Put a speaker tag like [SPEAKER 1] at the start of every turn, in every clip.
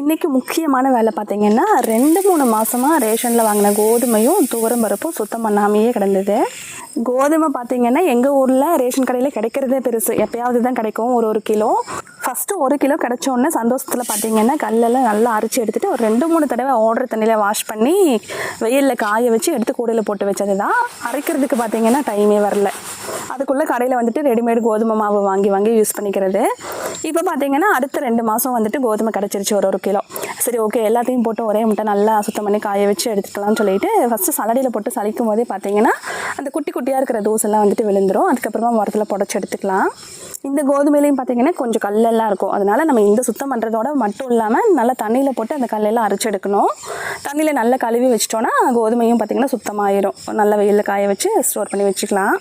[SPEAKER 1] இன்றைக்கி முக்கியமான வேலை பார்த்திங்கன்னா 2-3 மாதமாக ரேஷனில் வாங்கின கோதுமையும் துவரம் பருப்பும் சுத்தம் பண்ணாமையே கிடந்தது. கோதுமை பார்த்திங்கன்னா எங்கள் ஊரில் ரேஷன் கடையில் கிடைக்கிறதே பெருசு, எப்போயாவது தான் கிடைக்கும் ஒரு கிலோ. ஃபஸ்ட்டு 1 கிலோ கிடச்சோடனே சந்தோஷத்தில் பார்த்திங்கன்னா கல்லெல்லாம் நல்லா அரைச்சி எடுத்துகிட்டு ஒரு 2-3 தடவை ஓடுற தண்ணியில் வாஷ் பண்ணி வெயிலில் காய வச்சு எடுத்து கூடையில் போட்டு வச்சது தான். அரைக்கிறதுக்கு பார்த்திங்கன்னா டைமே வரல. அதுக்குள்ளே கடையில் வந்துட்டு ரெடிமேடு கோதுமை மாவு வாங்கி யூஸ் பண்ணிக்கிறது. இப்போ பார்த்திங்கன்னா அடுத்த 2 மாதம் வந்துட்டு கோதுமை கிடச்சிருச்சு ஒரு கிலோ. சரி ஓகே, எல்லாத்தையும் போட்டு ஒரே முட்டை நல்லா சுத்தம் பண்ணி காய வச்சு எடுத்துக்கலாம்னு சொல்லிட்டு ஃபஸ்ட்டு சலடியில் போட்டு சலிக்கும் போதே பார்த்திங்கன்னா அந்த குட்டி குட்டியாக இருக்கிற தோசைலாம் வந்துட்டு விழுந்துடும். அதுக்கப்புறமா மரத்தில் புடச்சி எடுத்துக்கலாம். இந்த கோதுமையிலையும் பார்த்திங்கன்னா கொஞ்சம் கல்லெல்லாம் இருக்கும். அதனால் நம்ம இந்த சுத்தம் பண்ணுறதோட மட்டும் இல்லாமல் நல்லா தண்ணியில் போட்டு அந்த கல்லெல்லாம் அரைச்சி எடுக்கணும். தண்ணியில் நல்லா கழுவி வச்சிட்டோன்னா கோதுமையும் பார்த்திங்கன்னா சுத்தமாகிடும். நல்லா வெயிலில் காய வச்சு ஸ்டோர் பண்ணி வச்சுக்கலாம்.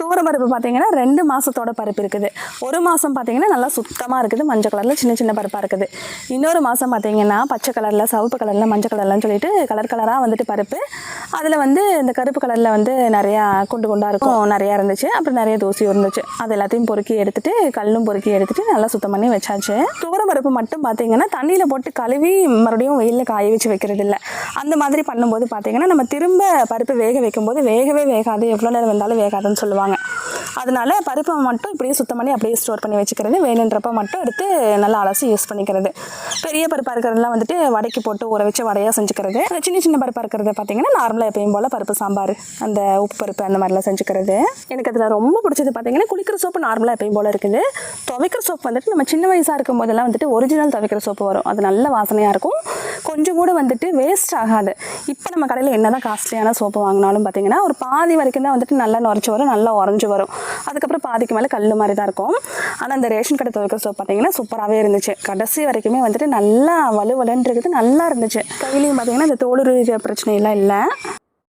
[SPEAKER 1] துவரம் பருப்பு பார்த்திங்கன்னா 2 மாதத்தோட பருப்பு இருக்குது. 1 மாதம் பார்த்திங்கன்னா நல்லா சுத்தமாக இருக்குது, மஞ்சள் கலரில் சின்ன சின்ன பருப்பாக இருக்குது. இன்னொரு மாதம் பார்த்திங்கன்னா பச்சை கலரில், சிவப்பு கலரில், மஞ்சள் கலர்லன்னு சொல்லிட்டு கலராக வந்துட்டு பருப்பு. அதில் வந்து இந்த கருப்பு கலரில் வந்து நிறையா குண்டாக இருக்கும், நிறையா இருந்துச்சு. அப்புறம் நிறைய தோசையும் இருந்துச்சு. அது எல்லாத்தையும் பொறுக்கி எடுத்துகிட்டு கல்லும் பொறுக்கி எடுத்துகிட்டு நல்லா சுத்தம் பண்ணி வச்சாச்சு. துவரம் பருப்பு மட்டும் பார்த்திங்கன்னா தண்ணியில் போட்டு கழுவி மறுபடியும் வெயிலில் காய வச்சு வைக்கிறது இல்லை. அந்த மாதிரி பண்ணும்போது பார்த்திங்கன்னா நம்ம திரும்ப பருப்பு வேக வைக்கும்போது வேகவே வேகாது, எவ்வளோ நேரம் வந்தாலும் வேகாதுன்னு சொல்லுவாங்க. அதனால பருப்பை மட்டும் இப்படியே சுத்தம் பண்ணி அப்படியே ஸ்டோர் பண்ணி வச்சுக்கிறது. வேணுன்றப்ப மட்டும் எடுத்து நல்லா அலசி யூஸ் பண்ணிக்கிறது. பெரிய பருப்பாக இருக்கிறதுலாம் வந்துட்டு வடைக்கு போட்டு ஊற வச்சு வடையாக செஞ்சுக்கிறது. சின்ன சின்ன பருப்பாக இருக்கிறத பார்த்திங்கன்னா நார்மலாக எப்பயும் போல் பருப்பு சாம்பார், அந்த உப்பு பருப்பு அந்த மாதிரிலாம் செஞ்சுக்கிறது. எனக்கு அதில் ரொம்ப பிடிச்சது பார்த்திங்கன்னா குளிக்கிற சோப்பு நார்மலாக எப்பயும் போல் இருக்குது. துவைக்கிற சோப்பு வந்துட்டு நம்ம சின்ன வயசாக இருக்கும் போதெல்லாம் வந்துட்டு ஒரிஜினல் துவைக்கிற சோப்பு வரும். அது நல்ல வாசனையாக இருக்கும், கொஞ்சம் கூட வந்துட்டு வேஸ்ட் ஆகாது. இப்போ நம்ம கடையில் என்ன தான் காஸ்ட்லியான சோப்பு வாங்கினாலும் பார்த்திங்கன்னா ஒரு பாதி வரைக்கும் தான் வந்துட்டு நல்லா நுரைச்சி வரும், நல்லா உறைஞ்சி வரும். அதுக்கப்புறம் பாதிக்கு மேலே கல் மாதிரி தான் இருக்கும். ஆனால் அந்த ரேஷன் கடை துவைக்கிற சோப்பு பார்த்திங்கன்னா சூப்பராகவே இருந்துச்சு. கடைசி வரைக்குமே வந்துட்டு நல்லா வலுவலன்னு இருக்குது, நல்லா இருந்துச்சு. கையிலையும் பார்த்திங்கன்னா இந்த தோல் பிரச்சனையெல்லாம் இல்லை.